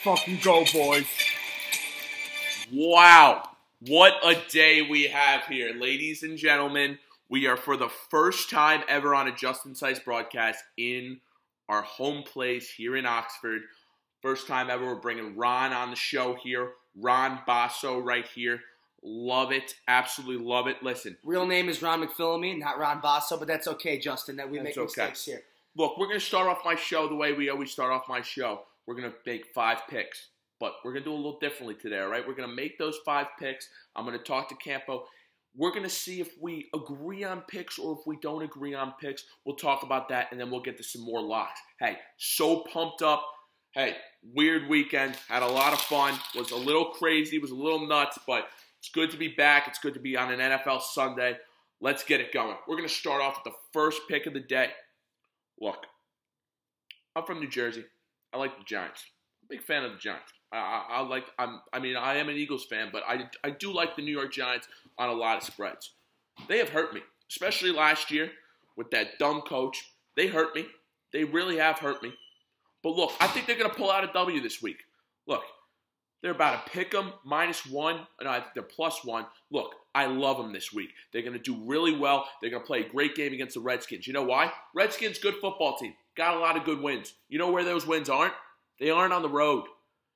Fucking go, boys. Wow. What a day we have here. Ladies and gentlemen, we are for the first time ever on a Justin Sice broadcast in our home place here in Oxford. First time ever, we're bringing Ron on the show here. Ron Basso right here. Love it. Absolutely love it. Listen. Real name is Ron McPhillamy, not Ron Basso, but that's okay, Justin, that we make mistakes here. Look, we're going to start off my show the way we always start off my show. We're going to make 5 picks, but we're going to do a little differently today, all right? We're going to make those 5 picks. I'm going to talk to Campo. We're going to see if we agree on picks or if we don't agree on picks. We'll talk about that, and then we'll get to some more locks. Hey, so pumped up. Hey, weird weekend. Had a lot of fun. Was a little crazy. Was a little nuts, but it's good to be back. It's good to be on an NFL Sunday. Let's get it going. We're going to start off with the first pick of the day. Look, I'm from New Jersey. I like the Giants. I'm a big fan of the Giants. I am an Eagles fan, but I do like the New York Giants on a lot of spreads. They have hurt me, especially last year with that dumb coach. They hurt me. They really have hurt me. But look, I think they're going to pull out a W this week. Look, they're about to pick them -1. No, I think they're +1. Look, I love them this week. They're going to do really well. They're going to play a great game against the Redskins. You know why? Redskins, good football team. Got a lot of good wins. You know where those wins aren't? They aren't on the road.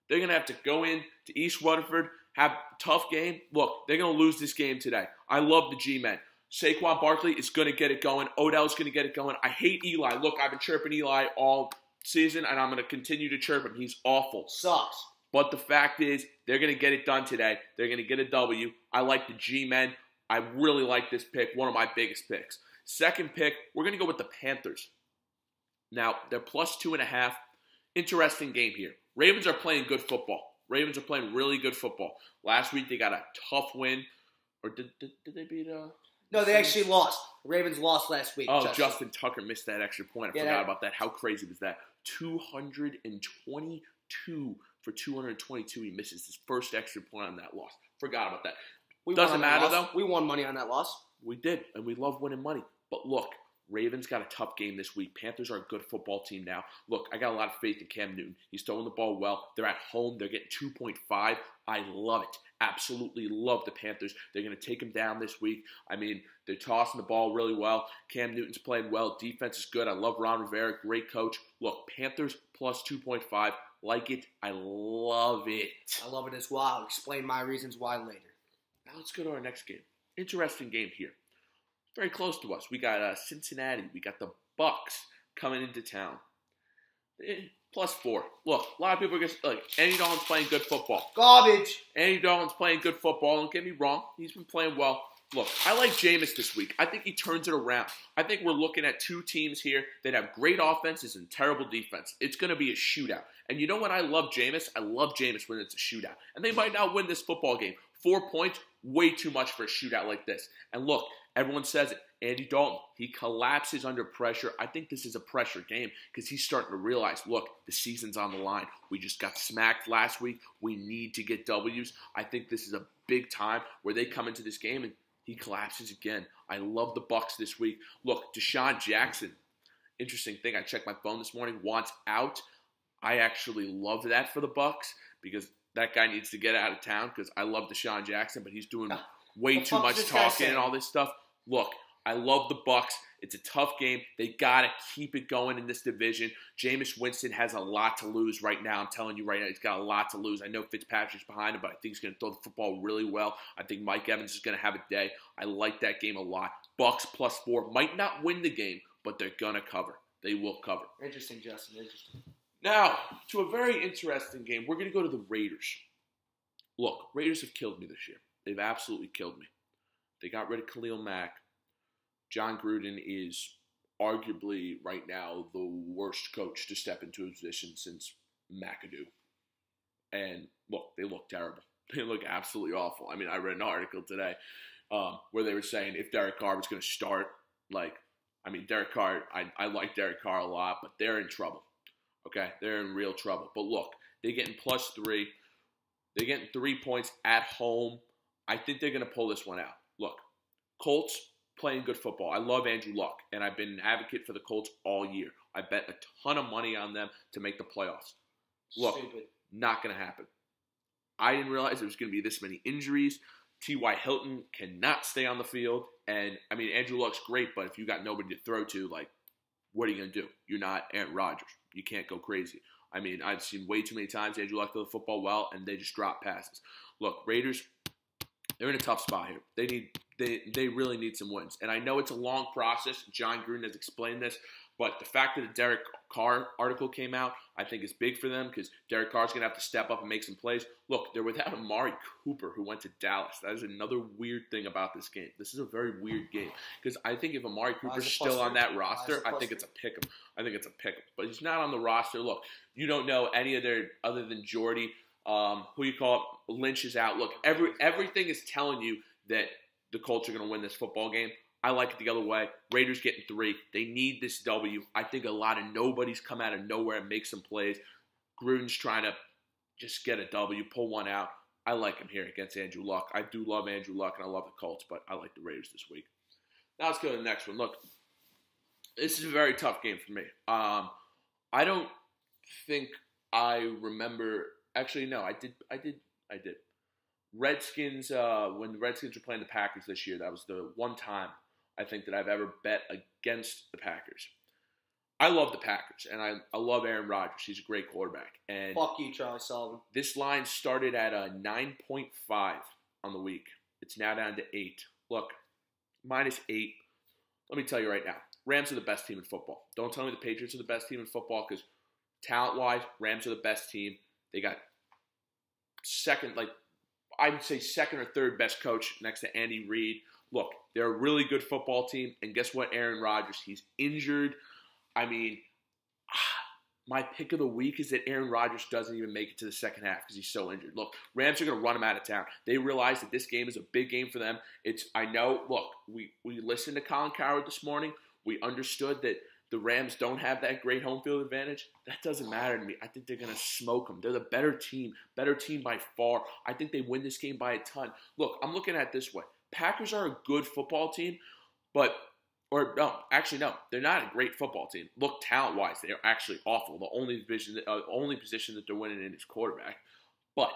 They're going to have to go in to East Rutherford, have a tough game. Look, they're going to lose this game today. I love the G-Men. Saquon Barkley is going to get it going. Odell's going to get it going. I hate Eli. Look, I've been chirping Eli all season, and I'm going to continue to chirp him. He's awful. Sucks. But the fact is, they're going to get it done today. They're going to get a W. I like the G-Men. I really like this pick, one of my biggest picks. Second pick, we're going to go with the Panthers. Now, they're +2.5. Interesting game here. Ravens are playing good football. Ravens are playing really good football. Last week, they got a tough win. Or did they beat No, they actually lost. The Ravens lost last week. Oh, Justin Tucker missed that extra point. I forgot about that. How crazy was that? 222 for 222. He misses his first extra point on that loss. Forgot about that. Doesn't matter, though. We won money on that loss. We did, and we love winning money. But look, Ravens got a tough game this week. Panthers are a good football team now. Look, I got a lot of faith in Cam Newton. He's throwing the ball well. They're at home. They're getting 2.5. I love it. Absolutely love the Panthers. They're going to take them down this week. I mean, they're tossing the ball really well. Cam Newton's playing well. Defense is good. I love Ron Rivera. Great coach. Look, Panthers +2.5. Like it. I love it. I love it as well. I'll explain my reasons why later. Now let's go to our next game. Interesting game here. Very close to us. We got Cincinnati. We got the Bucks coming into town. +4. Look, a lot of people are going to like, Andy Dalton's playing good football. Garbage. Andy Dalton's playing good football. Don't get me wrong. He's been playing well. Look, I like Jameis this week. I think he turns it around. I think we're looking at 2 teams here that have great offenses and terrible defense. It's going to be a shootout. And you know what? I love Jameis. I love Jameis when it's a shootout. And they might not win this football game. 4 points, way too much for a shootout like this. And look, everyone says it. Andy Dalton, he collapses under pressure. I think this is a pressure game because he's starting to realize, look, the season's on the line. We just got smacked last week. We need to get W's. I think this is a big time where they come into this game and he collapses again. I love the Bucks this week. Look, Deshaun Jackson, interesting thing. I checked my phone this morning, wants out. I actually love that for the Bucks because that guy needs to get out of town because I love Deshaun Jackson, but he's doing way too much talking and all this stuff. Look, I love the Bucks. It's a tough game. They got to keep it going in this division. Jameis Winston has a lot to lose right now. I'm telling you right now, he's got a lot to lose. I know Fitzpatrick's behind him, but I think he's going to throw the football really well. I think Mike Evans is going to have a day. I like that game a lot. Bucks +4 might not win the game, but they're going to cover. They will cover. Interesting, Justin. Interesting. Now, to a very interesting game. We're going to go to the Raiders. Look, Raiders have killed me this year. They've absolutely killed me. They got rid of Khalil Mack. John Gruden is arguably right now the worst coach to step into a position since McAdoo. And look, they look terrible. They look absolutely awful. I mean, I read an article today where they were saying if Derek Carr was going to start, Derek Carr, I like Derek Carr a lot, but they're in trouble. Okay? They're in real trouble. But look, they're getting +3. They're getting 3 points at home. I think they're going to pull this one out. Look, Colts, playing good football. I love Andrew Luck, and I've been an advocate for the Colts all year. I bet a ton of money on them to make the playoffs. Look, Stupid. Not going to happen. I didn't realize there was going to be this many injuries. T.Y. Hilton cannot stay on the field. And, I mean, Andrew Luck's great, but if you got nobody to throw to, like, what are you going to do? You're not Aaron Rodgers. You can't go crazy. I mean, I've seen way too many times Andrew Luck throw the football well, and they just drop passes. Look, Raiders, they're in a tough spot here. They really need some wins. And I know it's a long process. John Gruden has explained this. But the fact that the Derek Carr article came out, I think is big for them because Derek Carr's going to have to step up and make some plays. Look, they're without Amari Cooper, who went to Dallas. That is another weird thing about this game. This is a very weird game because I think if Amari Cooper's still on that roster, I think it's a pick-em. But he's not on the roster. Look, you don't know any of their other than Jordy, who you call it, Lynch is out. Look, everything is telling you that the Colts are going to win this football game. I like it the other way. Raiders getting 3. They need this W. I think a lot of nobodies come out of nowhere and make some plays. Gruden's trying to just get a W, pull one out. I like him here against Andrew Luck. I do love Andrew Luck, and I love the Colts, but I like the Raiders this week. Now let's go to the next one. Look, this is a very tough game for me. I don't think I remember. Actually, no, I did. Redskins, when the Redskins were playing the Packers this year, that was the one time I think that I've ever bet against the Packers. I love the Packers, and I love Aaron Rodgers. He's a great quarterback. And fuck you, Charlie Sullivan. This line started at a 9.5 on the week. It's now down to 8. Look, -8. Let me tell you right now, Rams are the best team in football. Don't tell me the Patriots are the best team in football because talent-wise, Rams are the best team. They got I would say second or third best coach next to Andy Reid. Look, they're a really good football team, and guess what? Aaron Rodgers, he's injured. I mean, my pick of the week is that Aaron Rodgers doesn't even make it to the second half because he's so injured. Look, Rams are going to run him out of town. They realize that this game is a big game for them. I know, look, we listened to Colin Cowherd this morning. We understood that the Rams don't have that great home field advantage. That doesn't matter to me. I think they're going to smoke them. They're the better team by far. I think they win this game by a ton. Look, I'm looking at it this way. Packers are a good football team, no, they're not a great football team. Look, talent-wise, they're actually awful. The only position that they're winning in is quarterback. But,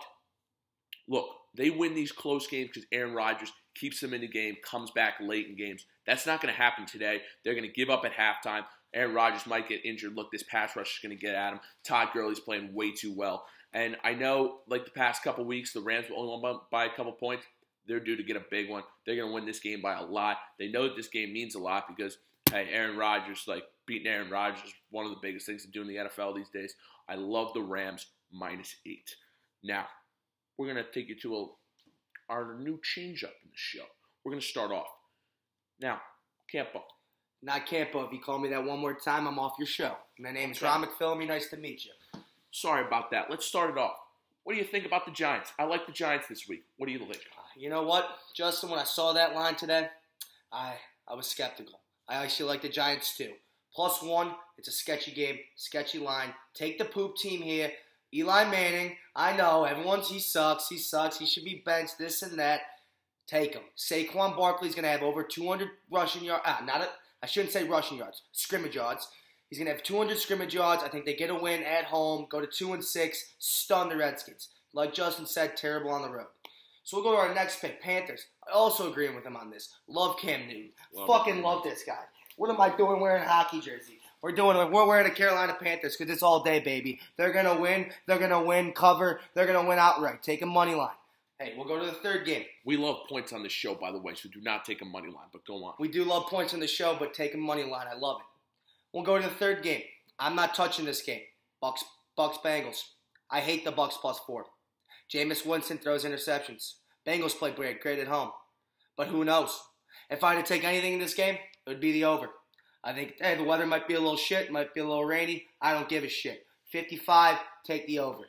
look, they win these close games because Aaron Rodgers keeps them in the game, comes back late in games. That's not going to happen today. They're going to give up at halftime. Aaron Rodgers might get injured. Look, this pass rush is going to get at him. Todd Gurley's playing way too well. And I know, like the past couple weeks, the Rams will only won by a couple points. They're due to get a big one. They're going to win this game by a lot. They know that this game means a lot because, hey, Aaron Rodgers, beating Aaron Rodgers is one of the biggest things to do in the NFL these days. I love the Rams -8. Now, we're going to take you to our new change-up in the show. We're going to start off. Now, Campo. Not Campo. If you call me that one more time, I'm off your show. My name is Ron McPhillamy. Nice to meet you. Sorry about that. Let's start it off. What do you think about the Giants? I like the Giants this week. What do you think? You know what, Justin? When I saw that line today, I was skeptical. I actually like the Giants too. +1, it's a sketchy game, sketchy line. Take the poop team here. Eli Manning, I know, he sucks, he should be benched, this and that. Take him. Saquon Barkley's going to have over 200 rushing yards. I shouldn't say rushing yards, scrimmage yards. He's going to have 200 scrimmage yards. I think they get a win at home, go to 2-6, stun the Redskins. Like Justin said, terrible on the road. So we'll go to our next pick, Panthers. I also agree with him on this. Love Cam Newton. Love this guy. What am I doing wearing a hockey jersey? We're wearing a Carolina Panthers because it's all day, baby. They're going to win. They're going to win cover. They're going to win outright. Take a money line. Hey, we'll go to the third game. We love points on the show, by the way, so do not take a money line, but go on. We do love points on the show, but take a money line. I love it. We'll go to the third game. I'm not touching this game. Bucks Bengals. I hate the Bucks +4. Jameis Winston throws interceptions. Bengals play great at home. But who knows? If I had to take anything in this game, it would be the over. I think, the weather might be a little shit, might be a little rainy. I don't give a shit. 55, take the over.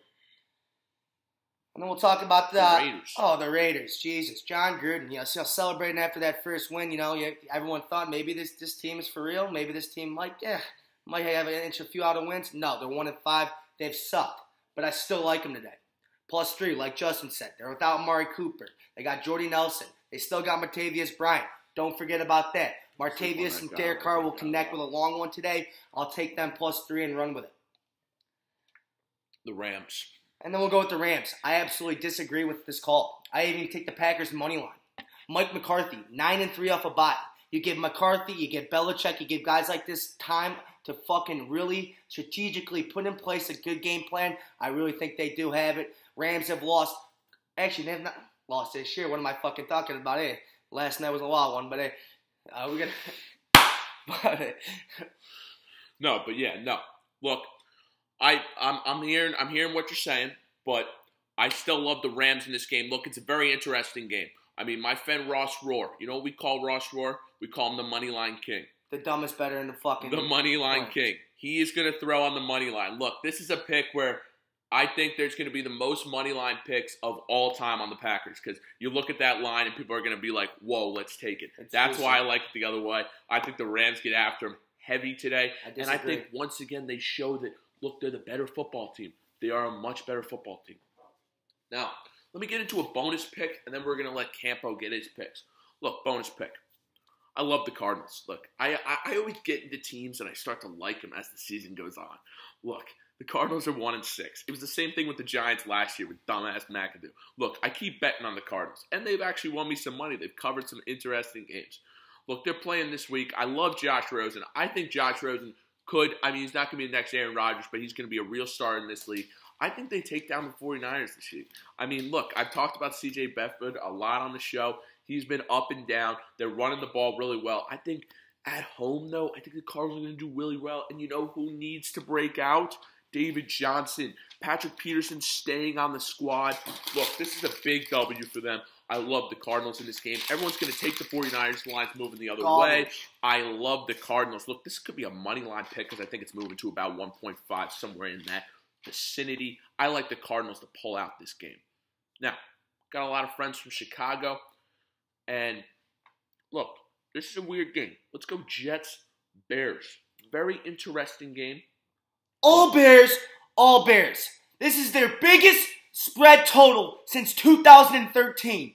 And then we'll talk about the Raiders. Oh, the Raiders. Jesus. John Gruden, celebrating after that first win. Everyone thought maybe this team is for real. Maybe this team might have an inch a few out of wins. No, they're 1-5. They've sucked. But I still like them today. +3, like Justin said. They're without Amari Cooper. They got Jordy Nelson. They still got Martavius Bryant. Don't forget about that. Sleep on Martavius that and guy. Derek Carr will connect with a long one today. I'll take them +3 and run with it. The Rams. And then we'll go with the Rams. I absolutely disagree with this call. I even take the Packers money line. Mike McCarthy, 9-3 off a bye. You give McCarthy, you give Belichick, you give guys like this time to fucking really strategically put in place a good game plan. I really think they do have it. Rams have lost. Actually, they have not lost this year. What am I fucking talking about? Hey, last night was a wild one, but hey, we're gonna. No. Look, I'm hearing what you're saying, but I still love the Rams in this game. Look, it's a very interesting game. I mean, my friend Ross Roar. You know what we call Ross Roar? We call him the money line king. The dumbest better in the fucking. The money line king. He is going to throw on the money line. Look, this is a pick where I think there's going to be the most money line picks of all time on the Packers, because you look at that line and people are going to be like, whoa, let's take it. That's why I like it the other way. I think the Rams get after him heavy today. And I think, once again, they show that, look, they're the better football team. They are a much better football team. Now, let me get into a bonus pick, and then we're going to let Campo get his picks. Look, bonus pick. I love the Cardinals. Look, I always get into teams and I start to like them as the season goes on. Look, the Cardinals are 1-6. It was the same thing with the Giants last year with dumbass McAdoo. Look, I keep betting on the Cardinals, and they've actually won me some money. They've covered some interesting games. Look, they're playing this week. I love Josh Rosen. I think Josh Rosen he's not going to be the next Aaron Rodgers, but he's going to be a real star in this league. I think they take down the 49ers this year. I mean, look, I've talked about C.J. Beathard a lot on the show. He's been up and down. They're running the ball really well. I think at home, though, I think the Cardinals are going to do really well. And you know who needs to break out? David Johnson. Patrick Peterson staying on the squad. Look, this is a big W for them. I love the Cardinals in this game. Everyone's going to take the 49ers. The line's moving the other way. I love the Cardinals. Look, this could be a money line pick because I think it's moving to about 1.5, somewhere in that vicinity. I like the Cardinals to pull out this game. Now, got a lot of friends from Chicago. And look, this is a weird game. Let's go Jets-Bears. Very interesting game. All Bears, all Bears. This is their biggest spread total since 2013.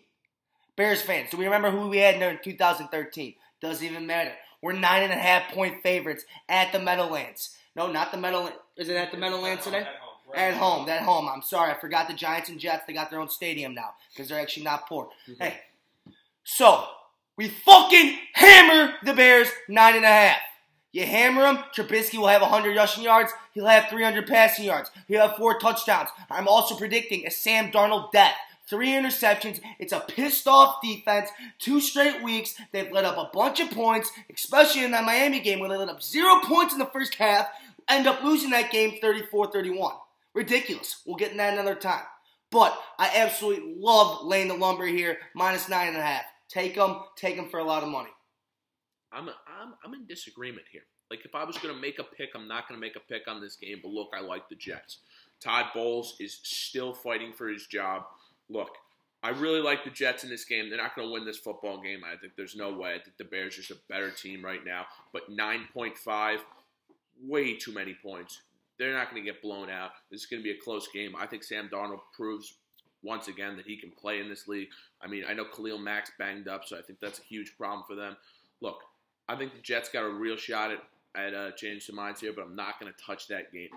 Bears fans, do we remember who we had in 2013? Doesn't even matter. We're 9.5-point favorites at the Meadowlands. No, not the Meadowlands. Is it at the Meadowlands today? At home. I'm sorry. I forgot the Giants and Jets. They got their own stadium now because they're actually not poor. Mm-hmm. Hey, so we fucking hammer the Bears 9.5. You hammer him, Trubisky will have 100 rushing yards. He'll have 300 passing yards. He'll have 4 touchdowns. I'm also predicting a Sam Darnold death. 3 interceptions. It's a pissed-off defense. 2 straight weeks. They've let up a bunch of points, especially in that Miami game where they let up 0 points in the first half, end up losing that game 34-31. Ridiculous. We'll get in that another time. But I absolutely love laying the lumber here, minus 9.5. Take them for a lot of money. I'm in disagreement here. Like, if I was going to make a pick, I'm not going to make a pick on this game. But look, I like the Jets. Todd Bowles is still fighting for his job. Look, I really like the Jets in this game. They're not going to win this football game. I think there's no way. I think the Bears are just a better team right now. But 9.5, way too many points. They're not going to get blown out. This is going to be a close game. I think Sam Darnold proves once again that he can play in this league. I mean, I know Khalil Mack's banged up, so I think that's a huge problem for them. Look, I think the Jets got a real shot at changing some minds here, but I'm not going to touch that game.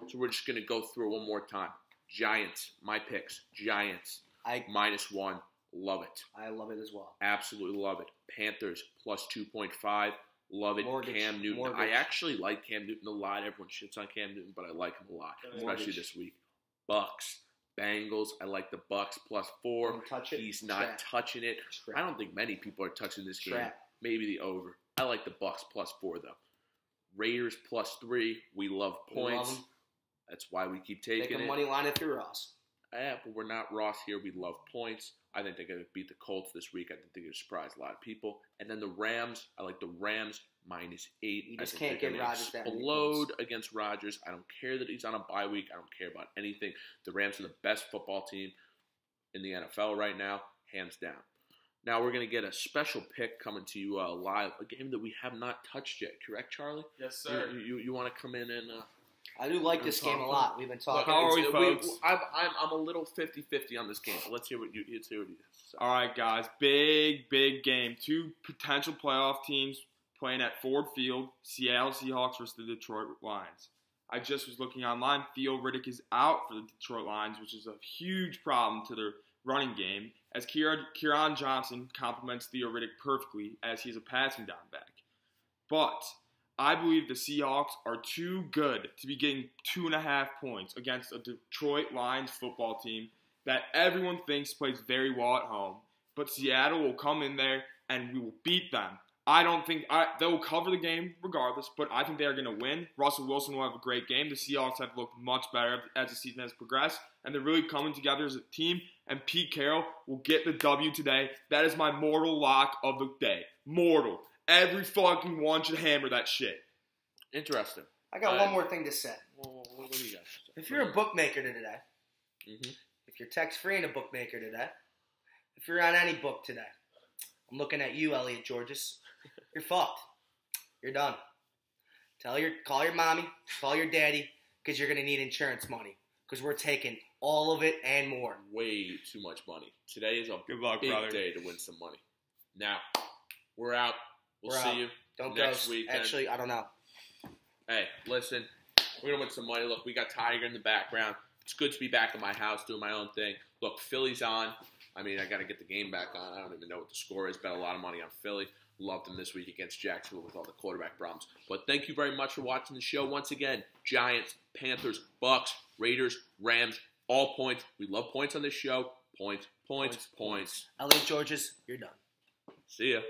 So we're just going to go through it one more time. Giants, my picks. Giants, -1. Love it. I love it as well. Absolutely love it. Panthers, +2.5. Love it. Cam Newton. I actually like Cam Newton a lot. Everyone shits on Cam Newton, but I like him a lot, especially this week. Bucks, Bengals. I like the Bucks +4. He's not touching it. I don't think many people are touching this game. Maybe the over. I like the Bucks +4 though. Raiders +3. We love points. That's why we keep taking it. Money line it through Ross. Yeah, but we're not Ross here. We love points. I think they're going to beat the Colts this week. I think they're going to surprise a lot of people. And then the Rams. I like the Rams -8. You just can't get Rodgers that many points. Against Rodgers. I don't care that he's on a bye week. I don't care about anything. The Rams are the best football team in the NFL right now, hands down. Now we're going to get a special pick coming to you live, a game that we have not touched yet. Correct, Charlie? Yes, sir. You want to come in and... I do like this game a lot. We've been talking. How are we, folks? I'm a little 50-50 on this game. But let's hear what you say. All right, guys. Big game. Two potential playoff teams playing at Ford Field. Seattle Seahawks versus the Detroit Lions. I just was looking online. Theo Riddick is out for the Detroit Lions, which is a huge problem to their running game, as Kieran Johnson complements Theo Riddick perfectly, as he's a passing down back. But I believe the Seahawks are too good to be getting 2.5 points against a Detroit Lions football team that everyone thinks plays very well at home. But Seattle will come in there and we will beat them. I don't think they will cover the game regardless, but I think they are going to win. Russell Wilson will have a great game. The Seahawks have looked much better as the season has progressed, and they're really coming together as a team, and Pete Carroll will get the W today. That is my mortal lock of the day. Mortal. Every fucking one should hammer that shit. Interesting. I got one more thing to say. Well, what do you got? If you're a bookmaker today, Mm-hmm. if you're text-free and a bookmaker today, if you're on any book today, I'm looking at you, Elliot Georges. You're fucked. You're done. Call your mommy, call your daddy, because you're going to need insurance money. Because we're taking all of it and more. Way too much money. Today is a Good luck, big brother. day to win some money. Now, we're out. We'll We're see out. you Don't next go. weekend. Actually, I don't know. Hey, listen, we're going to win some money. Look, we got Tiger in the background. It's good to be back in my house doing my own thing. Look, Philly's on. I mean, I got to get the game back on. I don't even know what the score is. Bet a lot of money on Philly. Loved them this week against Jacksonville with all the quarterback problems. But thank you very much for watching the show. Once again, Giants, Panthers, Bucks, Raiders, Rams, all points. We love points on this show. Points. Elliot Georges, you're done. See ya.